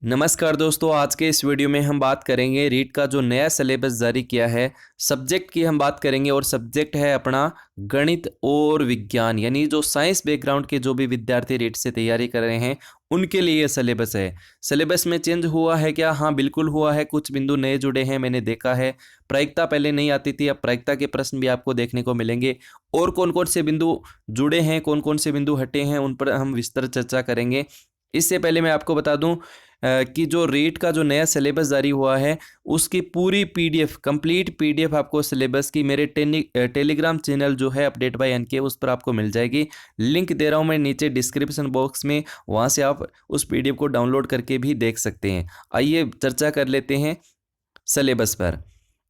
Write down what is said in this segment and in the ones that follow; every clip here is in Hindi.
नमस्कार दोस्तों, आज के इस वीडियो में हम बात करेंगे रीट का जो नया सिलेबस जारी किया है। सब्जेक्ट की हम बात करेंगे और सब्जेक्ट है अपना गणित और विज्ञान, यानी जो साइंस बैकग्राउंड के जो भी विद्यार्थी रीट से तैयारी कर रहे हैं उनके लिए ये सिलेबस है। सिलेबस में चेंज हुआ है क्या? हाँ, बिल्कुल हुआ है। कुछ बिंदु नए जुड़े हैं, मैंने देखा है। प्रायिकता पहले नहीं आती थी, अब प्रायिकता के प्रश्न भी आपको देखने को मिलेंगे। और कौन कौन से बिंदु जुड़े हैं, कौन कौन से बिंदु हटे हैं, उन पर हम विस्तृत चर्चा करेंगे। इससे पहले मैं आपको बता दूं कि जो रीट का जो नया सिलेबस जारी हुआ है उसकी पूरी पीडीएफ, कंप्लीट पीडीएफ आपको सिलेबस की मेरे टेलीग्राम चैनल जो है अपडेट बाय एनके, उस पर आपको मिल जाएगी। लिंक दे रहा हूं मैं नीचे डिस्क्रिप्शन बॉक्स में, वहां से आप उस पीडीएफ को डाउनलोड करके भी देख सकते हैं। आइए चर्चा कर लेते हैं सिलेबस पर।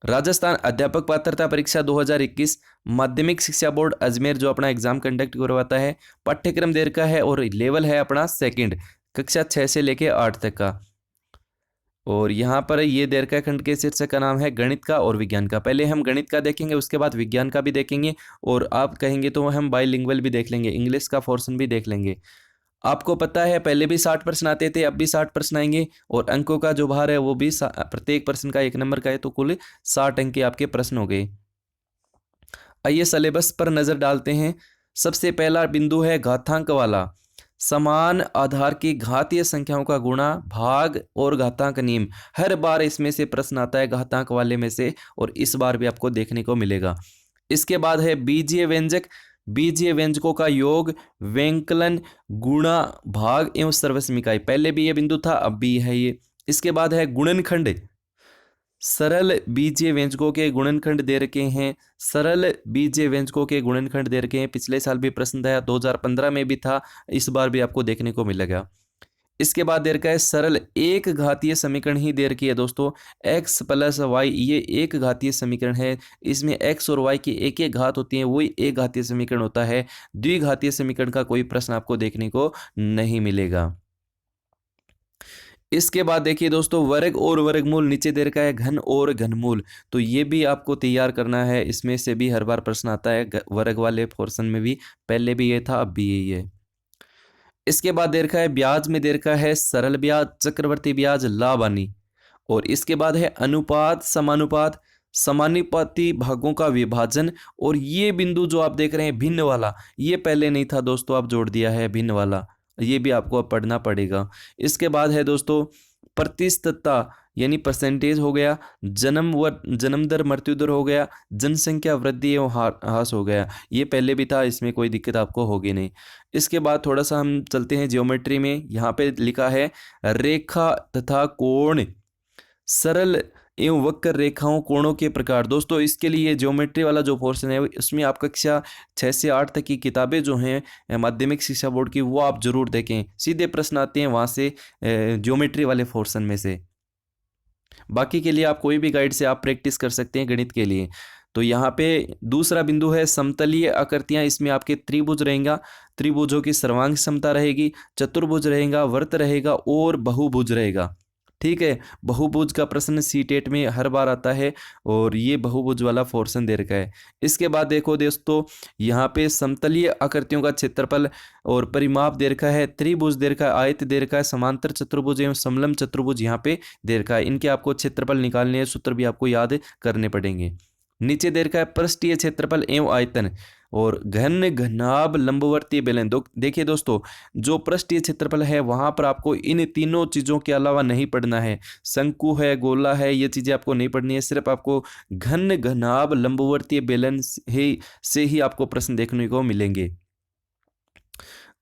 राजस्थान अध्यापक पात्रता परीक्षा 2021 माध्यमिक शिक्षा बोर्ड अजमेर जो अपना एग्जाम कंडक्ट करवाता है, पाठ्यक्रम देर का है और लेवल है अपना सेकंड, कक्षा 6 से लेके 8 तक का। और यहाँ पर ये देर का खंड के शीर्षक का नाम है गणित का और विज्ञान का। पहले हम गणित का देखेंगे, उसके बाद विज्ञान का भी देखेंगे, और आप कहेंगे तो हम बाइलिंगुअल भी देख लेंगे, इंग्लिश का पोर्शन भी देख लेंगे। आपको पता है पहले भी 60 प्रश्न आते थे, अब भी 60 प्रश्न आएंगे, और अंकों का जो भार है वो भी प्रत्येक प्रश्न का 1 नंबर का है, तो कुल 60 अंक के आपके प्रश्न हो गए। आइए सिलेबस पर नजर डालते हैं। सबसे पहला बिंदु है घातांक वाला। समान आधार की घातीय संख्याओं का गुणा, भाग और घातांक नियम। हर बार इसमें से प्रश्न आता है घातांक वाले में से, और इस बार भी आपको देखने को मिलेगा। इसके बाद है बीजीय व्यंजक, बीजीय व्यंजकों का योग, व्यंकलन, गुणा, भाग एवं सर्वसमीकाई। पहले भी ये बिंदु था, अब भी है ये। इसके बाद है गुणनखंड। सरल बीजीय व्यंजकों के गुणनखंड दे रखे हैं, सरल बीजीय व्यंजकों के गुणनखंड दे रखे हैं। पिछले साल भी प्रश्न था, 2015 में भी था, इस बार भी आपको देखने को मिलेगा। इसके बाद दे रखा है सरल एक घातीय समीकरण ही दे रखी है दोस्तों, x प्लस वाई, ये एक घातीय समीकरण है। इसमें x और y की एक एक घात होती है, वही एक घातीय समीकरण होता है। द्विघातीय समीकरण का कोई प्रश्न आपको देखने को नहीं मिलेगा। इसके बाद देखिए दोस्तों, वर्ग और वर्गमूल नीचे दे रखा है, घन और घनमूल, तो ये भी आपको तैयार करना है। इसमें से भी हर बार प्रश्न आता है, वर्ग वाले पोर्शन में भी पहले भी ये था, अब भी यही है। इसके बाद दे रखा है ब्याज में दे रखा है सरल ब्याज, चक्रवर्ती ब्याज, लाभानी। और इसके बाद है अनुपात, समानुपात, समानुपाती भागों का विभाजन। और ये बिंदु जो आप देख रहे हैं भिन्न वाला, ये पहले नहीं था दोस्तों, आप जोड़ दिया है भिन्न वाला, ये भी आपको अब पढ़ना पड़ेगा। इसके बाद है दोस्तों प्रतिशतता, यानी परसेंटेज हो गया, जन्म दर, मृत्यु दर हो गया, जनसंख्या वृद्धि एवं ह्रास हो गया। ये पहले भी था, इसमें कोई दिक्कत आपको होगी नहीं। इसके बाद थोड़ा सा हम चलते हैं ज्योमेट्री में। यहाँ पे लिखा है रेखा तथा कोण, सरल एवं वक्र रेखाओं, कोणों के प्रकार। दोस्तों इसके लिए ज्योमेट्री वाला जो पोर्शन है उसमें आप कक्षा 6 से 8 तक की किताबें जो हैं माध्यमिक शिक्षा बोर्ड की, वो आप जरूर देखें, सीधे प्रश्न आते हैं वहाँ से, ज्योमेट्री वाले पोर्शन में से। बाकी के लिए आप कोई भी गाइड से आप प्रैक्टिस कर सकते हैं गणित के लिए। तो यहाँ पे दूसरा बिंदु है समतलीय आकृतियां, इसमें आपके त्रिभुज रहेगा, त्रिभुजों की सर्वांग समता रहेगी, चतुर्भुज रहेगा, वृत्त रहेगा और बहुभुज रहेगा। ठीक है, बहुभुज का प्रश्न सीटेट में हर बार आता है, और ये बहुभुज वाला पोर्शन दे रखा है। इसके बाद देखो दोस्तों, यहाँ पे समतलीय आकृतियों का क्षेत्रफल और परिमाप दे रखा है, त्रिभुज दे रखा है, आयत दे रखा है, समांतर चतुर्भुज एवं समलंब चतुर्भुज यहाँ पे दे रखा है। इनके आपको क्षेत्रफल निकालने हैं, सूत्र भी आपको याद करने पड़ेंगे। नीचे दे रखा है पृष्ठीय क्षेत्रफल एवं आयतन, और घन, घनाभ, लंबवर्तीय बेलन। देखिए दोस्तों, जो पृष्ठीय क्षेत्रफल है वहां पर आपको इन तीनों चीजों के अलावा नहीं पढ़ना है, शंकु है, गोला है, ये चीजें आपको नहीं पढ़नी है। सिर्फ आपको घन, घनाभ, लंबवर्तीय बेलन से ही आपको प्रश्न देखने को मिलेंगे।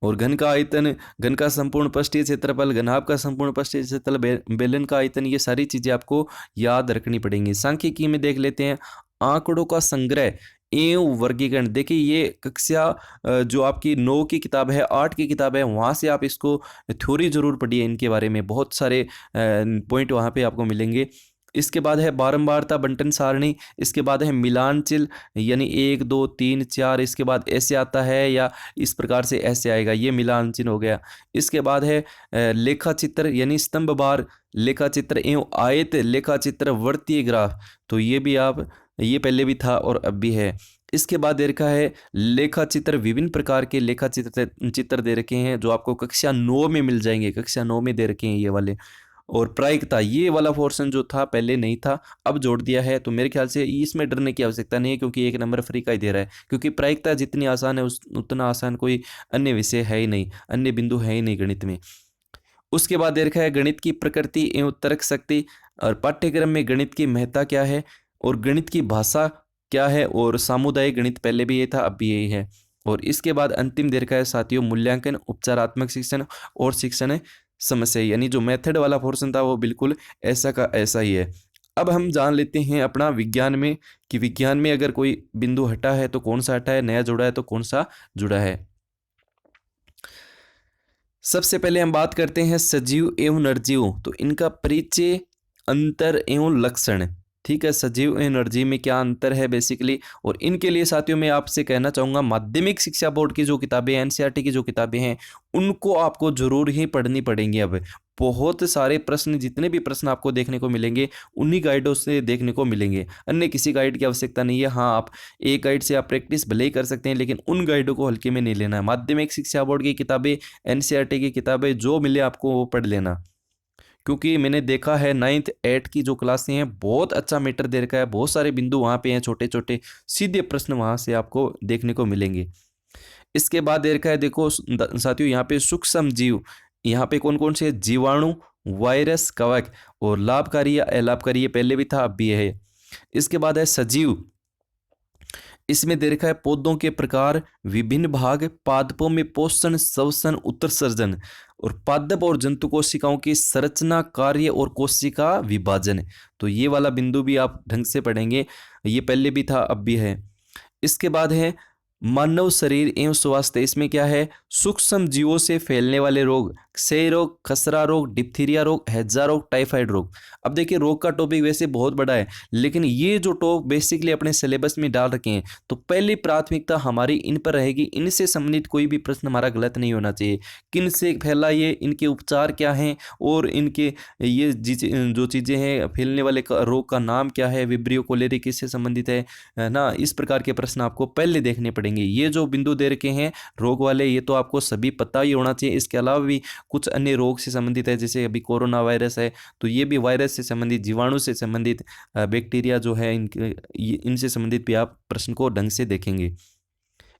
और घन का आयतन, घन का संपूर्ण पृष्ठीय क्षेत्रफल, घनाभ का संपूर्ण पृष्ठीय क्षेत्रफल, बेलन का आयतन, ये सारी चीजें आपको याद रखनी पड़ेंगी। सांख्यिकी में देख लेते हैं आंकड़ों का संग्रह एवं वर्गीकरण। देखिए ये कक्षा जो आपकी 9 की किताब है, 8 की किताब है, वहाँ से आप इसको थ्योरी जरूर पढ़िए, इनके बारे में बहुत सारे पॉइंट वहाँ पे आपको मिलेंगे। इसके बाद है बारंबारता बंटन सारणी, इसके बाद है मिलान चिन्ह, यानी 1 2 3 4, इसके बाद ऐसे आता है या इस प्रकार से ऐसे आएगा, ये मिलान चिन्ह हो गया। इसके बाद है लेखा चित्र, यानी स्तंभ बार लेखा चित्र एवं आयत लेखा चित्र, वर्तीय ग्राफ, तो ये भी आप, ये पहले भी था और अब भी है। इसके बाद दे रखा है लेखा चित्र, विभिन्न प्रकार के लेखा चित्र दे रखे हैं जो आपको कक्षा 9 में मिल जाएंगे, कक्षा 9 में दे रखे हैं ये वाले। और प्रायिकता, ये वाला पोर्शन जो था पहले नहीं था, अब जोड़ दिया है। तो मेरे ख्याल से इसमें डरने की आवश्यकता नहीं है, क्योंकि 1 नंबर फ्री का ही दे रहा है। क्योंकि प्रायिकता जितनी आसान है उतना आसान कोई अन्य विषय है ही नहीं, अन्य बिंदु है ही नहीं गणित में। उसके बाद दे रखा है गणित की प्रकृति एवं तर्क शक्ति, और पाठ्यक्रम में गणित की महत्ता क्या है, और गणित की भाषा क्या है, और सामुदायिक गणित पहले भी ये था, अब भी यही है। और इसके बाद अंतिम दे रखा है साथियों मूल्यांकन, उपचारात्मक शिक्षण और शिक्षण समस्या, यानी जो मेथड वाला पोर्शन था वो बिल्कुल ऐसा का ऐसा ही है। अब हम जान लेते हैं अपना विज्ञान में, कि विज्ञान में अगर कोई बिंदु हटा है तो कौन सा हटा है, नया जुड़ा है तो कौन सा जुड़ा है। सबसे पहले हम बात करते हैं सजीव एवं निर्जीव, तो इनका परिचय, अंतर एवं लक्षण। ठीक है, सजीव एवं निर्जीव में क्या अंतर है बेसिकली। और इनके लिए साथियों मैं आपसे कहना चाहूँगा, माध्यमिक शिक्षा बोर्ड की जो किताबें, एनसीईआरटी की जो किताबें हैं, उनको आपको जरूर ही पढ़नी पड़ेंगी। अब बहुत सारे प्रश्न, जितने भी प्रश्न आपको देखने को मिलेंगे उन्हीं गाइडों से देखने को मिलेंगे, अन्य किसी गाइड की आवश्यकता नहीं है। हाँ, आप एक गाइड से आप प्रैक्टिस भले ही कर सकते हैं, लेकिन उन गाइडों को हल्के में नहीं लेना है। माध्यमिक शिक्षा बोर्ड की किताबें, एनसीईआरटी की किताबें जो मिले आपको वो पढ़ लेना, क्योंकि मैंने देखा है 9th 8th की जो क्लासें हैं, बहुत अच्छा मैटर दे रखा है, बहुत सारे बिंदु वहाँ पे हैं, छोटे छोटे सीधे प्रश्न वहाँ से आपको देखने को मिलेंगे। इसके बाद दे रखा है, देखो साथियों, यहाँ पे सूक्ष्म जीव, यहाँ पे कौन कौन से जीवाणु, वायरस, कवक, और लाभकारी या अलाभकारी, ये पहले भी था अब भी है। इसके बाद है सजीव, इसमें दे रखा है पौधों के प्रकार, विभिन्न भाग, पादपों में पोषण, श्वसन, उत्सर्जन, और पादप और जंतु कोशिकाओं की संरचना, कार्य और कोशिका विभाजन। तो ये वाला बिंदु भी आप ढंग से पढ़ेंगे, ये पहले भी था अब भी है। इसके बाद है मानव शरीर एवं स्वास्थ्य, इसमें क्या है, सूक्ष्म जीवों से फैलने वाले रोग, क्षय रोग, खसरा रोग, डिप्थीरिया रोग, हैजा रोग, टाइफाइड रोग। अब देखिए रोग का टॉपिक वैसे बहुत बड़ा है, लेकिन ये जो टॉप बेसिकली अपने सिलेबस में डाल रखे हैं, तो पहली प्राथमिकता हमारी इन पर रहेगी। इनसे संबंधित कोई भी प्रश्न हमारा गलत नहीं होना चाहिए। किन से फैला ये, इनके उपचार क्या हैं, और इनके ये जो चीज़ें हैं, फैलने वाले रोग का नाम क्या है, विब्रियो कोलेरी किससे संबंधित है ना, इस प्रकार के प्रश्न आपको पहले देखने पड़ेंगे। ये जो बिंदु दे रखे हैं रोग वाले, ये तो आपको सभी पता ही होना चाहिए। इसके अलावा भी कुछ अन्य रोग से संबंधित है, जैसे अभी कोरोना वायरस है, तो ये भी वायरस से संबंधित, जीवाणु से संबंधित, बैक्टीरिया जो है इनसे संबंधित भी आप प्रश्न को ढंग से देखेंगे।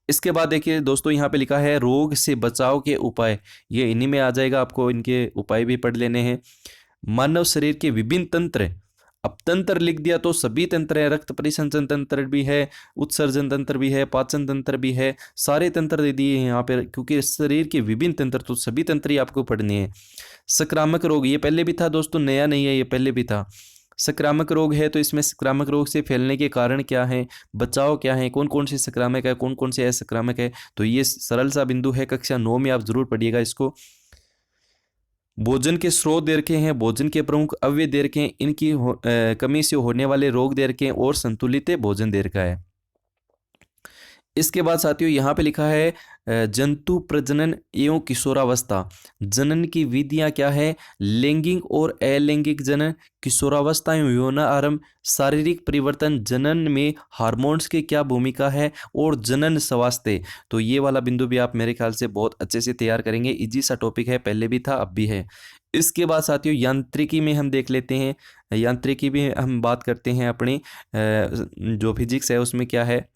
इसके बाद देखिए दोस्तों, यहाँ पे लिखा है रोग से बचाव के उपाय, ये इन्हीं में आ जाएगा, आपको इनके उपाय भी पढ़ लेने हैं। मानव शरीर के विभिन्न तंत्र, अब तंत्र लिख दिया तो सभी तंत्र है, रक्त परिसंचन तंत्र भी है, उत्सर्जन तंत्र भी है, पाचन तंत्र भी है, सारे तंत्र दे दिए हैं यहाँ पे, क्योंकि शरीर के विभिन्न तंत्र, तो सभी तंत्र ही आपको पढ़ने हैं। संक्रामक रोग, ये पहले भी था दोस्तों, नया नहीं है, ये पहले भी था। संक्रामक रोग है, तो इसमें संक्रामक रोग से फैलने के कारण क्या है, बचाव क्या है, कौन कौन से संक्रामक है, कौन कौन से असंक्रामक है, तो ये सरल सा बिंदु है, कक्षा 9 में आप जरूर पढ़िएगा इसको। भोजन के स्रोत दे रखे हैं, भोजन के प्रमुख अवयव दे रखे हैं, इनकी कमी से होने वाले रोग दे रखे हैं, और संतुलित भोजन दे रखा है। इसके बाद साथियों यहाँ पे लिखा है जंतु प्रजनन एवं किशोरावस्था, जनन की विधियाँ क्या है, लैंगिक और अलैंगिक जनन, किशोरावस्था एवं यौन आरंभ, शारीरिक परिवर्तन, जनन में हार्मोन्स की क्या भूमिका है, और जनन स्वास्थ्य। तो ये वाला बिंदु भी आप मेरे ख्याल से बहुत अच्छे से तैयार करेंगे, इजी सा टॉपिक है, पहले भी था अब भी है। इसके बाद साथियों यांत्रिकी में हम देख लेते हैं, यांत्रिकी में हम बात करते हैं अपनी जो फिजिक्स है उसमें क्या है,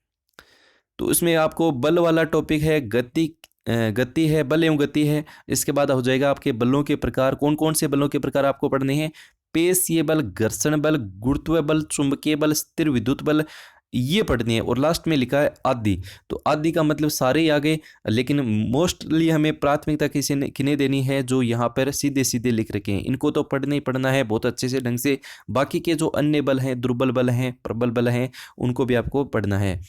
तो उसमें आपको बल वाला टॉपिक है, गति है, बल एवं गति है। इसके बाद हो जाएगा आपके बलों के प्रकार, कौन कौन से बलों के प्रकार आपको पढ़ने हैं, पेशीय बल, घर्षण बल, गुरुत्व बल, चुंबकीय बल, स्थिर विद्युत बल, ये पढ़नी है। और लास्ट में लिखा है आदि, तो आदि का मतलब सारे ही आ गए, लेकिन मोस्टली हमें प्राथमिकता किन्हें देनी है, जो यहाँ पर सीधे सीधे लिख रखे हैं, इनको तो पढ़ना ही पढ़ना है बहुत अच्छे से ढंग से। बाकी के जो अन्य बल हैं, दुर्बल बल हैं, प्रबल बल हैं, उनको भी आपको पढ़ना है।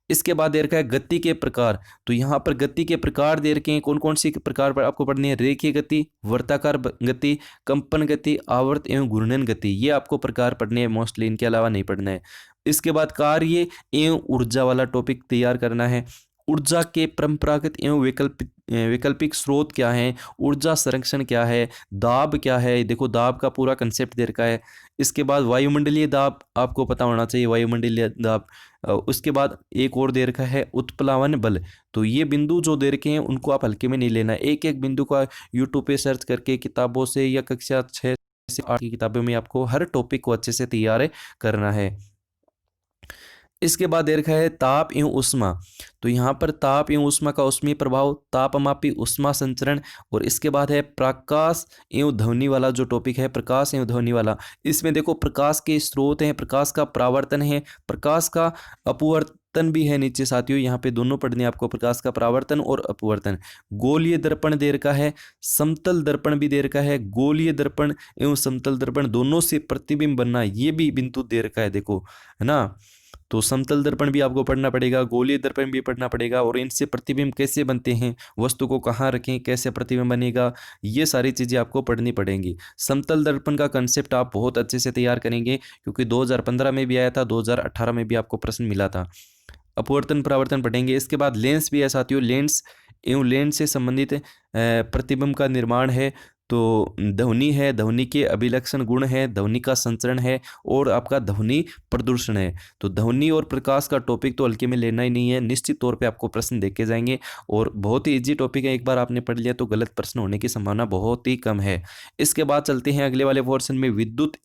इसके बाद दे रखा है गति के प्रकार, तो यहाँ पर गति के प्रकार दे रखे हैं, कौन कौन सी प्रकार पर आपको पढ़नी है, रेखीय गति, वर्ताकार गति, कंपन गति, आवर्त एवं घूर्णन गति, ये आपको प्रकार पढ़ने हैं मोस्टली, इनके अलावा नहीं पढ़ना है। इसके बाद कार्य एवं ऊर्जा वाला टॉपिक तैयार करना है। ऊर्जा के परंपरागत एवं वैकल्पिक स्रोत क्या है, ऊर्जा संरक्षण क्या है, दाब क्या है, देखो दाब का पूरा कंसेप्ट दे रखा है। इसके बाद वायुमंडलीय दाब आपको पता होना चाहिए, वायुमंडलीय दाब। उसके बाद एक और दे रखा है उत्प्लावन बल, तो ये बिंदु जो दे रखे हैं उनको आप हल्के में नहीं लेना, एक एक बिंदु का यूट्यूब पे सर्च करके किताबों से या कक्षा 6 से 8 की किताबों में आपको हर टॉपिक को अच्छे से तैयार करना है। इसके बाद दे रखा है ताप एवं ऊष्मा। तो यहाँ पर ताप एवं ऊष्मा का ऊष्मीय प्रभाव, तापमापी ऊष्मा संचरण, और इसके बाद है प्रकाश एवं ध्वनि वाला जो टॉपिक है, प्रकाश एवं ध्वनि वाला। इसमें देखो प्रकाश के स्रोत हैं, प्रकाश का परावर्तन है, प्रकाश का अपवर्तन भी है नीचे साथियों, यहाँ पे दोनों पढ़ने आपको, प्रकाश का परावर्तन और अपवर्तन। गोलीय दर्पण दे रखा है, समतल दर्पण भी दे रखा है। गोलीय दर्पण एवं समतल दर्पण दोनों से प्रतिबिंब बनना, ये भी बिंदु दे रखा है देखो, है ना। तो समतल दर्पण भी आपको पढ़ना पड़ेगा, गोलीय दर्पण भी पढ़ना पड़ेगा, और इनसे प्रतिबिंब कैसे बनते हैं, वस्तु को कहाँ रखें, कैसे प्रतिबिंब बनेगा, ये सारी चीज़ें आपको पढ़नी पड़ेंगी। समतल दर्पण का कंसेप्ट आप बहुत अच्छे से तैयार करेंगे, क्योंकि 2015 में भी आया था, 2018 में भी आपको प्रश्न मिला था। अपवर्तन परावर्तन पढ़ेंगे। इसके बाद लेंस भी है साथियों, लेंस एवं लेंस से संबंधित प्रतिबिंब का निर्माण है। तो ध्वनि है, ध्वनि के अभिलक्षण गुण है, ध्वनि का संचरण है, और आपका ध्वनि प्रदूषण है। तो ध्वनि और प्रकाश का टॉपिक तो हल्के में लेना ही नहीं है, निश्चित तौर पे आपको प्रश्न देखे जाएंगे, और बहुत ही इजी टॉपिक है, एक बार आपने पढ़ लिया तो गलत प्रश्न होने की संभावना बहुत ही कम है। इसके बाद चलते हैं अगले वाले पोर्शन में, विद्युत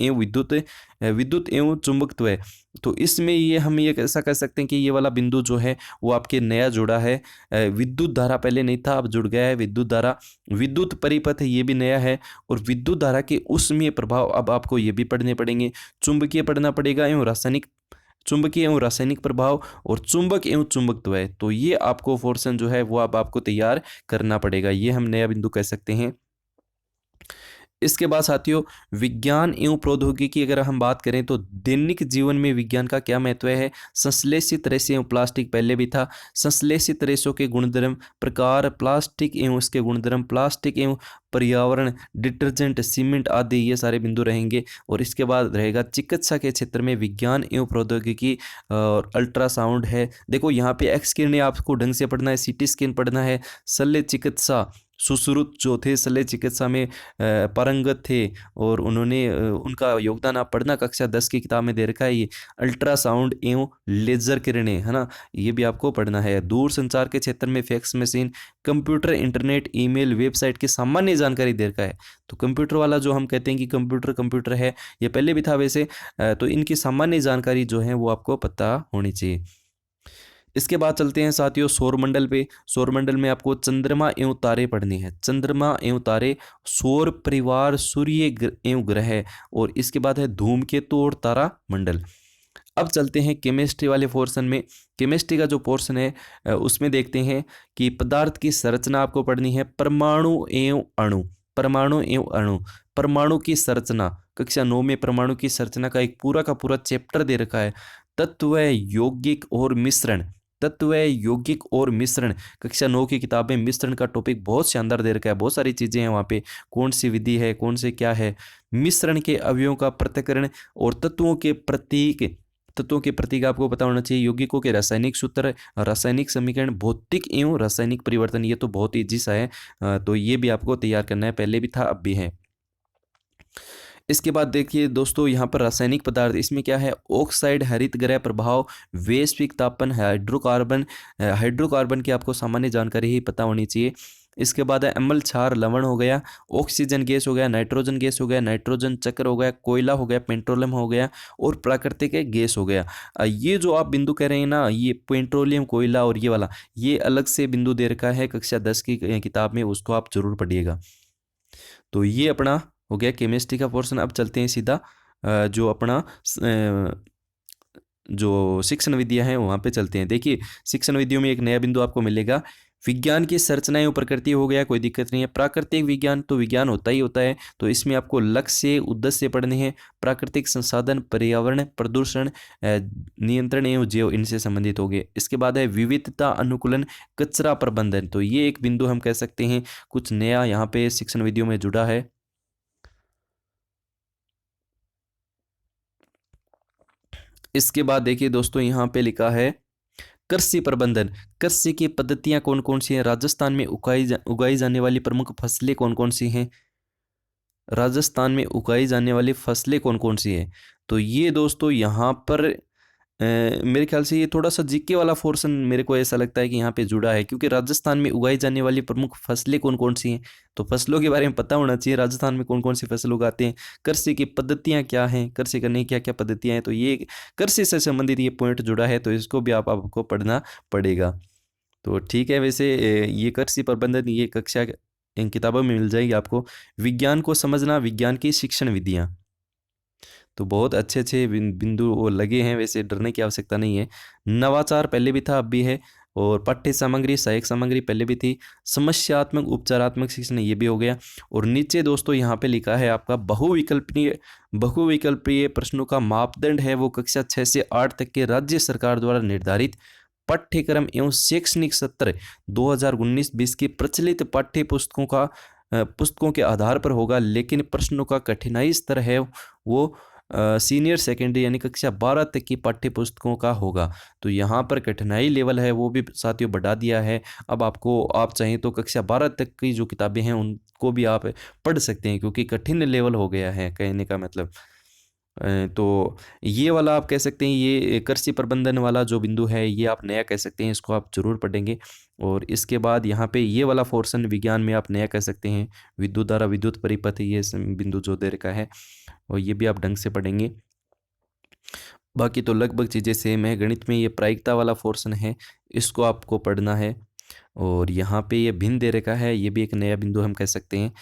एवं चुंबकत्व है। तो इसमें ये हम ये ऐसा कह सकते हैं कि ये वाला बिंदु जो है वो आपके नया जुड़ा है। विद्युत धारा पहले नहीं था, अब जुड़ गया है विद्युत धारा। विद्युत परिपथ ये भी नया है, और विद्युत धारा के ऊष्मीय प्रभाव अब आपको ये भी पढ़ने पड़ेंगे। चुंबकीय पढ़ना पड़ेगा एवं रासायनिक, चुंबकीय एवं रासायनिक प्रभाव, और चुंबक एवं चुंबकत्व है। तो ये आपको पोर्शन जो है वो अब आपको तैयार करना पड़ेगा, ये हम नया बिंदु कह सकते हैं। इसके बाद साथियों विज्ञान एवं प्रौद्योगिकी अगर हम बात करें तो दैनिक जीवन में विज्ञान का क्या महत्व है। संश्लेषित रेशे एवं प्लास्टिक पहले भी था। संश्लेषित रेशों के गुणधर्म, प्रकार, प्लास्टिक एवं उसके गुणधर्म, प्लास्टिक एवं पर्यावरण, डिटर्जेंट, सीमेंट आदि, ये सारे बिंदु रहेंगे। और इसके बाद रहेगा चिकित्सा के क्षेत्र में विज्ञान एवं प्रौद्योगिकी, और अल्ट्रासाउंड है। देखो यहाँ पे एक्स किरणें आपको ढंग से पढ़ना है, सीटी स्कैन पढ़ना है। शल्य चिकित्सा, सुश्रुत जो थे शल्य चिकित्सा में पारंगत थे, और उन्होंने उनका योगदान आप पढ़ना, कक्षा 10 की किताब में दे रखा है ये। अल्ट्रासाउंड एवं लेजर किरणें, है ना, ये भी आपको पढ़ना है। दूर संचार के क्षेत्र में fax machine, computer, internet, email, website की सामान्य जानकारी दे रखा है। तो कंप्यूटर वाला जो हम कहते हैं कि कंप्यूटर है, ये पहले भी था वैसे, तो इनकी सामान्य जानकारी जो है वो आपको पता होनी चाहिए। इसके बाद चलते हैं साथियों सौरमंडल पे। सौरमंडल में आपको चंद्रमा एवं तारे पढ़ने हैं, चंद्रमा एवं तारे, सौर परिवार, सूर्य एवं ग्रह, और इसके बाद है धूमकेतु और तारा मंडल। अब चलते हैं केमिस्ट्री वाले पोर्शन में। केमिस्ट्री का जो पोर्शन है उसमें देखते हैं कि पदार्थ की संरचना आपको पढ़नी है, परमाणु एवं अणु, परमाणु एवं अणु, परमाणु की संरचना। कक्षा 9 में परमाणु की संरचना का एक पूरा का पूरा चैप्टर दे रखा है। तत्व, यौगिक और मिश्रण, तत्व, यौगिक और मिश्रण, कक्षा 9 की किताब में मिश्रण का टॉपिक बहुत शानदार दे रखा है, बहुत सारी चीज़ें हैं वहाँ पे, कौन सी विधि है, कौन से क्या है, मिश्रण के अवयवों का पृथक्करण, और तत्वों के प्रतीक, तत्वों के प्रतीक आपको पता होना चाहिए। यौगिकों के रासायनिक सूत्र, रासायनिक समीकरण, भौतिक एवं रासायनिक परिवर्तन, ये तो बहुत ईजी सा है, तो ये भी आपको तैयार करना है, पहले भी था अब भी है। इसके बाद देखिए दोस्तों यहाँ पर रासायनिक पदार्थ, इसमें क्या है, ऑक्साइड, हरित गृह प्रभाव, वैश्विक तापन, हाइड्रोकार्बन, हाइड्रोकार्बन की आपको सामान्य जानकारी ही पता होनी चाहिए। इसके बाद है अम्ल, क्षार, लवण हो गया, ऑक्सीजन गैस हो गया, नाइट्रोजन गैस हो गया, नाइट्रोजन चक्र हो गया, कोयला हो गया, पेट्रोलियम हो गया, और प्राकृतिक गैस हो गया। ये जो आप बिंदु कह रहे हैं ना, ये पेट्रोलियम, कोयला और ये वाला, ये अलग से बिंदु दे रखा है कक्षा 10 की किताब में, उसको आप जरूर पढ़िएगा। तो ये अपना हो गया केमिस्ट्री का पोर्शन। अब चलते हैं सीधा जो अपना जो शिक्षण विद्या है वहाँ पे चलते हैं। देखिए शिक्षण विद्याओं में एक नया बिंदु आपको मिलेगा, विज्ञान की संरचना एवं प्रकृति हो गया, कोई दिक्कत नहीं है। प्राकृतिक विज्ञान तो विज्ञान होता ही होता है, तो इसमें आपको लक्ष्य, उद्देश्य पढ़ने हैं। प्राकृतिक संसाधन, पर्यावरण, प्रदूषण, नियंत्रण एवं जैव, इनसे संबंधित हो गए। इसके बाद है विविधता अनुकूलन, कचरा प्रबंधन, तो ये एक बिंदु हम कह सकते हैं कुछ नया यहाँ पे शिक्षण विद्याओं में जुड़ा है। इसके बाद देखिए दोस्तों यहाँ पे लिखा है कृषि प्रबंधन, कृषि की पद्धतियां कौन कौन सी हैं, राजस्थान में उगाई जाने वाली प्रमुख फसलें कौन कौन सी हैं, राजस्थान में उगाई जाने वाली फसलें कौन कौन सी हैं। तो ये दोस्तों यहाँ पर मेरे ख्याल से ये थोड़ा सा जीके वाला पोर्शन मेरे को ऐसा लगता है कि यहाँ पे जुड़ा है, क्योंकि राजस्थान में उगाई जाने वाली प्रमुख फसलें कौन कौन सी हैं, तो फसलों के बारे में पता होना चाहिए राजस्थान में कौन कौन सी फसल उगाते हैं, कृषि की पद्धतियाँ क्या हैं, कृषि करने की क्या क्या पद्धतियाँ हैं, तो ये कृषि से संबंधित ये पॉइंट जुड़ा है, तो इसको भी आपको पढ़ना पड़ेगा। तो ठीक है, वैसे ये कृषि प्रबंधन ये कक्षा इन किताबों में मिल जाएगी आपको। विज्ञान को समझना, विज्ञान की शिक्षण विधियाँ, तो बहुत अच्छे अच्छे बिंदु वो लगे हैं, वैसे डरने की आवश्यकता नहीं है। नवाचार पहले भी था, अब भी है। और पाठ्य सामग्री, सहायक सामग्री पहले भी थी। समस्यात्मक उपचारात्मक शिक्षण, ये भी हो गया। और नीचे दोस्तों यहाँ पे लिखा है आपका बहुविकल्पीय प्रश्नों का मापदंड है वो कक्षा 6 से 8 तक के राज्य सरकार द्वारा निर्धारित पाठ्यक्रम एवं शैक्षणिक सत्र 2019-20 की प्रचलित पाठ्य पुस्तकों के आधार पर होगा, लेकिन प्रश्नों का कठिनाई स्तर है वो सीनियर सेकेंडरी यानी कक्षा 12 तक की पाठ्य पुस्तकों का होगा। तो यहाँ पर कठिनाई लेवल है वो भी साथियों बढ़ा दिया है। अब आप चाहें तो कक्षा 12 तक की जो किताबें हैं उनको भी आप पढ़ सकते हैं, क्योंकि कठिन लेवल हो गया है कहने का मतलब। तो ये वाला आप कह सकते हैं, ये कृषि प्रबंधन वाला जो बिंदु है ये आप नया कह सकते हैं, इसको आप जरूर पढ़ेंगे। और इसके बाद यहाँ पे ये वाला पोर्शन विज्ञान में आप नया कह सकते हैं, विद्युत धारा, विद्युत परिपथ, ये बिंदु जो दे रखा है, और ये भी आप ढंग से पढ़ेंगे। बाकी तो लगभग चीज़ें सेम है। गणित में ये प्रायिकता वाला पोर्शन है, इसको आपको पढ़ना है। और यहाँ पे ये भिन्न दे रखा है, ये भी एक नया बिंदु हम कह सकते हैं।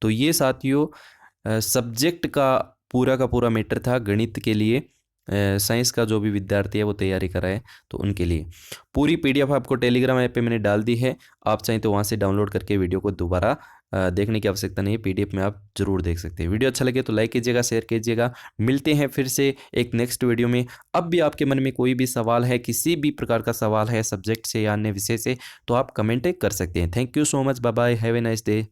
तो ये साथियों सब्जेक्ट का पूरा मैटर था गणित के लिए। साइंस का जो भी विद्यार्थी है वो तैयारी कर रहा है तो उनके लिए पूरी पीडीएफ आपको टेलीग्राम ऐप पे मैंने डाल दी है। आप चाहें तो वहाँ से डाउनलोड करके वीडियो को दोबारा देखने की आवश्यकता नहीं है, पीडीएफ में आप जरूर देख सकते हैं। वीडियो अच्छा लगे तो लाइक कीजिएगा, शेयर कीजिएगा। मिलते हैं फिर से एक नेक्स्ट वीडियो में। अब भी आपके मन में कोई भी सवाल है, किसी भी प्रकार का सवाल है सब्जेक्ट से या अन्य विषय से, तो आप कमेंट कर सकते हैं। Thank you so much, bye bye, have a nice day.